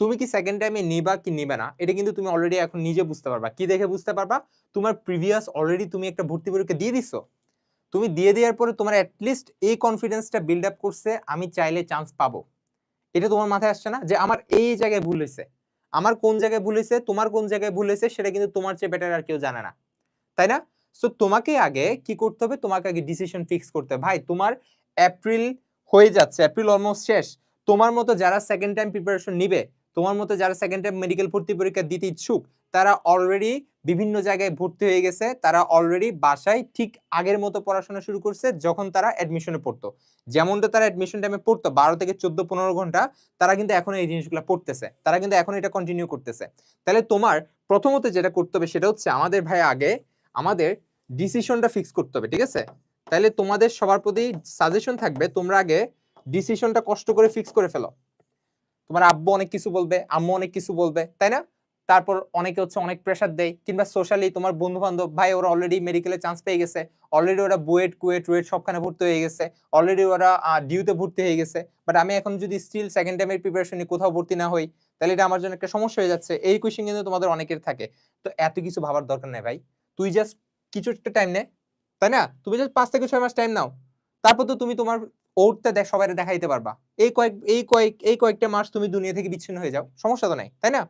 তুমি কি সেকেন্ড টাইমে নিবা কি নিবে না এটা কিন্তু তুমি অলরেডি এখন নিজে বুঝতে পারবা। কি দেখে বুঝতে পারবা? তোমার প্রিভিয়াস অলরেডি তুমি একটা ভর্তি পরীক্ষা দিয়ে দিছো। তুমি দিয়ে দেওয়ার পরে তোমার অ্যাটলিস্ট এই কনফিডেন্সটা বিল্ড আপ করছে আমি চাইলে চান্স পাবো। এটা তোমার মাথায় আসছে না যে আমার এই জায়গায় ভুল হয়েছে, আমার কোন জায়গায় ভুল হয়েছে, তোমার কোন জায়গায় ভুল হয়েছে সেটা কিন্তু তোমার চেয়ে বেটার আর কেউ জানে না, তাই না? সো তোমাকে আগে কি করতে হবে? তোমাকে আগে ডিসিশন ফিক্স করতে হবে। ভাই তোমার এপ্রিল হয়ে যাচ্ছে, এপ্রিল অলমোস্ট শেষ। তোমার মতো যারা সেকেন্ড টাইম প্রিপারেশন নিবে, তোমার মতো যারা সেকেন্ড টাইম মেডিকেল ভর্তি পরীক্ষা দিতে ইচ্ছুক, তারা অলরেডি বিভিন্ন জায়গায় ভর্তি হয়ে গেছে। তারা অলরেডি বাসায় ঠিক আগের মতো পড়াশোনা শুরু করছে যখন তারা অ্যাডমিশনে পড়তো। যেমনটা তারা অ্যাডমিশন টাইমে পড়তো 12 থেকে 14-15 ঘন্টা, তারা কিন্তু এখন এই জিনিসগুলো পড়তেছে, তারা কিন্তু এখন এটা কন্টিনিউ করতেছে। তাহলে তোমার প্রথমত যেটা করতে হবে সেটা হচ্ছে আমাদের ভাই আগে আমাদের ডিসিশনটা ফিক্স করতে হবে, ঠিক আছে? তাহলে তোমাদের সবার প্রতি সাজেশন থাকবে, তোমরা আগে ডিসিশনটা কষ্ট করে ফিক্স করে ফেলো। তোমার আব্বু অনেক কিছু বলবে, আম্মু অনেক কিছু বলবে, তাই না? তারপর অনেকে হচ্ছে অনেক প্রেসার দেয়, কিংবা সোশ্যালি তোমার বন্ধু বান্ধব, ভাই ওরা অলরেডি মেডিকেলে চান্স পেয়ে গেছে, অলরেডি ওরা বুয়েট কুয়েট রুয়েট সবখানে ভর্তি হয়ে গেছে, অলরেডি ওরা ডিউতে ভর্তি হয়ে গেছে, বাট আমি এখন যদি স্টিল সেকেন্ড টাইমের প্রিপারেশন নিয়ে কোথাও ভর্তি না হই, তাহলে এটা আমার জন্য একটা সমস্যা হয়ে যাচ্ছে। এই কোয়েশ্চেন কিন্তু তোমাদের অনেকের থাকে। তো এত কিছু ভাবার দরকার নেই ভাই, তুই জাস্ট কিছু একটা টাইম নে, তাই না? তুমি জাস্ট 5 থেকে 6 মাস টাইম নাও, তারপর তো তুমি তোমার ওরটা সবাই দেখাইতে পারবা। এই কয়েকটা মাস তুমি দুনিয়া থেকে বিচ্ছিন্ন হয়ে যাও, সমস্যা তো নাই, তাই না?